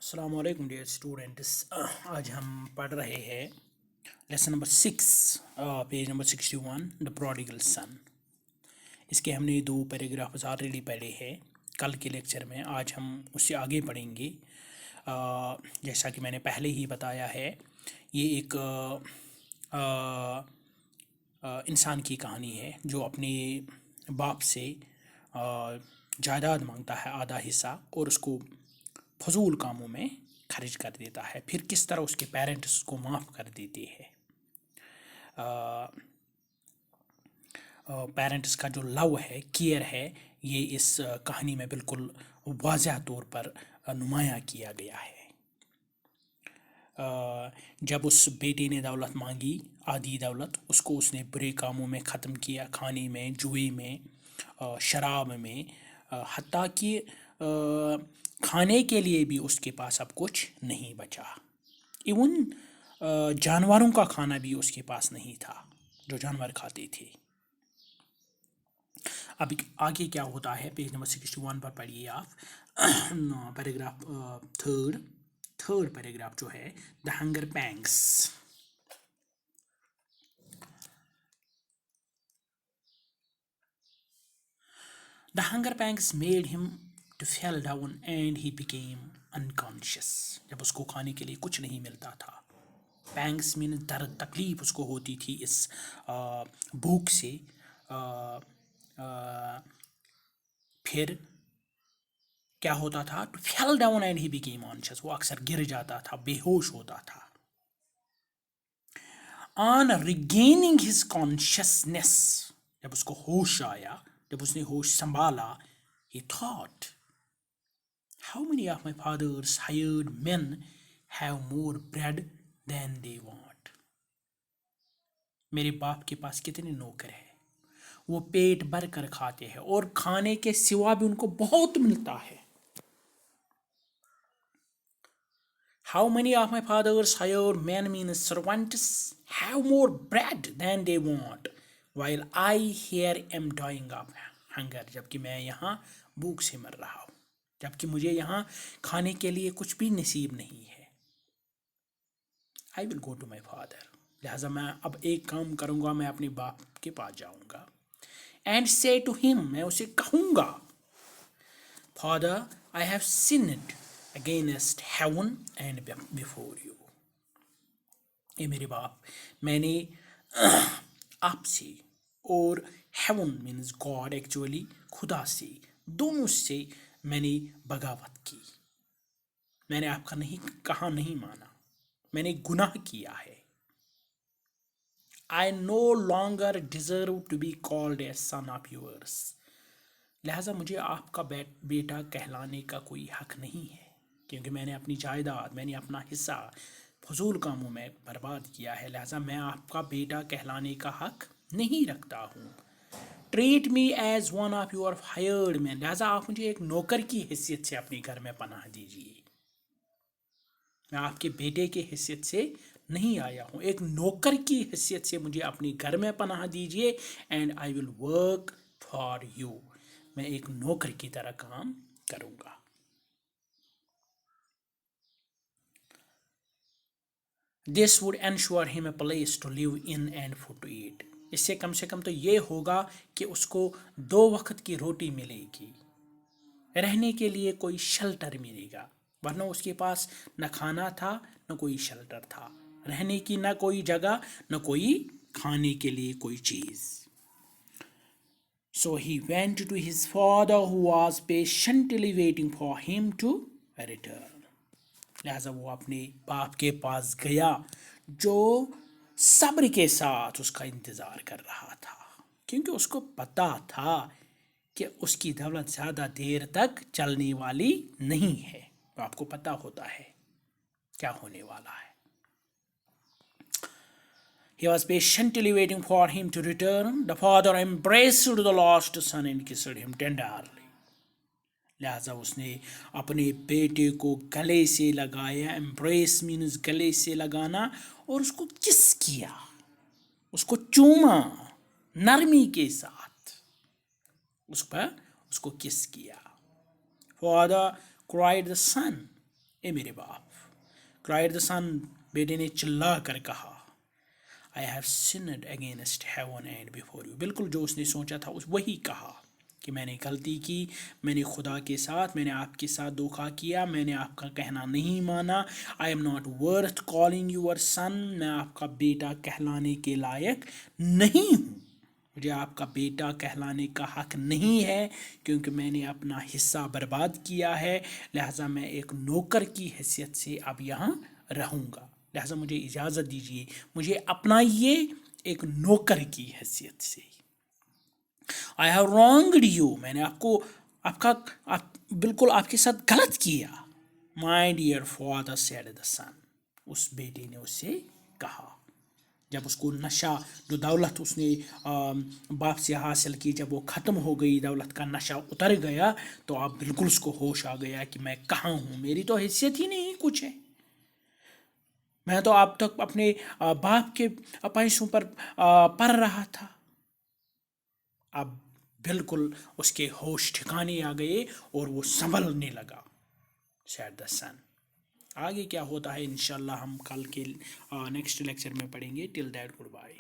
السلام علیکم dear students, آج ہم پڑھ رہے ہیں لیسن نمبر 6 پیج نمبر 61 دا پروڈیگل سن۔ اس کے ہم نے 2 پیراگرافز آلریڈی پڑھے ہیں کل کے لیکچر میں۔ آج ہم اس سے آگے پڑھیں گے۔ جیسا کہ میں نے پہلے ہی بتایا ہے، یہ ایک انسان کی کہانی ہے جو اپنے باپ سے جائیداد مانگتا ہے، آدھا حصہ، اور اس کو فضول کاموں میں خرچ کر دیتا ہے۔ پھر کس طرح اس کے پیرنٹس اس کو معاف کر دیتے ہیں۔ پیرنٹس کا جو لو ہے، کیئر ہے، یہ اس کہانی میں بالکل واضح طور پر نمایاں کیا گیا ہے۔ جب اس بیٹے نے دولت مانگی، آدھی دولت، اس کو اس نے برے کاموں میں ختم کیا، کھانے میں، جوئے میں، شراب میں، حتیٰ کہ کھانے کے لیے بھی اس کے پاس اب کچھ نہیں بچا۔ ایون جانوروں کا کھانا بھی اس کے پاس نہیں تھا جو جانور کھاتے تھے۔ اب آگے کیا ہوتا ہے، پیج نمبر 61 پر پڑھیے آپ۔ پیراگراف تھرڈ پیراگراف جو ہے، the hunger pangs. The hunger pangs made him to fell down and he became unconscious۔ جب اس کو کھانے کے لیے کچھ نہیں ملتا تھا، پینگس مین درد، تکلیف اس کو ہوتی تھی اس بھوک سے، پھر کیا ہوتا تھا، to fell down and he became unconscious، وہ اکثر گر جاتا تھا، بے ہوش ہوتا تھا۔ On regaining his consciousness، جب اس کو ہوش آیا، جب اس نے ہوش سنبھالا، he thought how many of my father's hired men have more bread than they want۔ میرے باپ کے پاس کتنے نوکر ہیں، وہ پیٹ بھر کر کھاتے ہیں اور کھانے کے سوا بھی ان کو بہت ملتا ہے۔ How many of my father's hired men means servants have more bread than they want while I here am dying of hunger۔ جبکہ میں یہاں بھوک سے مر رہا ہوں، جبکہ مجھے یہاں کھانے کے لیے کچھ بھی نصیب نہیں ہے۔ I will go to my father، لہٰذا میں اب ایک کام کروں گا، میں اپنے باپ کے پاس جاؤں گا۔ And say to him، میں اسے کہوں گا، Father, I have sinned against heaven and before you۔ اے میرے باپ، میں نے آپ سے اور heaven means God actually، خدا سے، دونوں سے میں نے بغاوت کی، میں نے آپ کا نہیں مانا، میں نے گناہ کیا ہے۔ I no longer deserve to be called a son of yours، لہٰذا مجھے آپ کا بیٹا کہلانے کا کوئی حق نہیں ہے، کیونکہ میں نے اپنی جائیداد، میں نے اپنا حصہ فضول کاموں میں برباد کیا ہے، لہٰذا میں آپ کا بیٹا کہلانے کا حق نہیں رکھتا ہوں۔ Treat me as one of your hired man, لہٰذا آپ مجھے ایک نوکر کی حیثیت سے اپنے گھر میں پناہ دیجیے۔ میں آپ کے بیٹے کی حیثیت سے نہیں آیا ہوں، ایک نوکر کی حیثیت سے مجھے اپنے گھر میں پناہ دیجیے۔ And I will work for you, میں ایک نوکر کی طرح کام کروں گا۔ This would ensure him a place to live in and food to eat۔ اس سے کم تو یہ ہوگا کہ اس کو 2 وقت کی روٹی ملے گی، رہنے کے لیے کوئی شیلٹر ملے گا، ورنہ اس کے پاس نہ کھانا تھا، نہ کوئی شیلٹر تھا، رہنے کی نہ کوئی جگہ، نہ کوئی کھانے کے لیے کوئی چیز۔ So he went to his father who was patiently waiting for him to return۔ لہٰذا وہ اپنے باپ کے پاس گیا جو صبر کے ساتھ اس کا انتظار کر رہا تھا، کیونکہ اس کو پتہ تھا کہ اس کی دولت زیادہ دیر تک چلنے والی نہیں ہے۔ تو آپ کو پتہ ہوتا ہے کیا ہونے والا ہے۔ He was patiently waiting for him to return۔ The father embraced the lost son and kissed him tenderly۔ لہٰذا اس نے اپنے بیٹے کو گلے سے لگایا، embrace means گلے سے لگانا، اور اس کو کس کیا، اس کو چوما نرمی کے ساتھ، اس کو کس کیا۔ Father cried the son، اے میرے باپ. cried the son, بیٹے نے چلا کر کہا. I have sinned against heaven and before you. بالکل جو اس نے سوچا تھا وہی کہا کہ میں نے غلطی کی، میں نے خدا کے ساتھ، میں نے آپ کے ساتھ دھوکہ کیا، میں نے آپ کا کہنا نہیں مانا. I am not worth calling your son. میں آپ کا بیٹا کہلانے کے لائق نہیں ہوں. مجھے آپ کا بیٹا کہلانے کا حق نہیں ہے کیونکہ میں نے اپنا حصہ برباد کیا ہے. لہٰذا میں ایک نوکر کی حیثیت سے اب یہاں رہوں گا. لہٰذا مجھے اجازت دیجیے، مجھے اپنائیے ایک نوکر کی حیثیت سے. I have wronged you. میں نے بالکل آپ کے ساتھ غلط کیا. My dear father said the son. اس بیٹے نے اس سے کہا. جب اس کو نشہ، جو دولت اس نے باپ سے حاصل کی، جب وہ ختم ہو گئی، دولت کا نشہ اتر گیا، تو اب بالکل اس کو ہوش آ گیا کہ میں کہاں ہوں، میری تو حیثیت ہی نہیں کچھ ہے. میں تو اب تک اپنے باپ کے پیسوں پر پڑ رہا تھا. اب بالکل اس کے ہوش ٹھکانے آ گئے اور وہ سنبھلنے لگا. said the son. آگے کیا ہوتا ہے انشاءاللہ ہم کل کے نیکسٹ لیکچر میں پڑھیں گے. Till that good bye.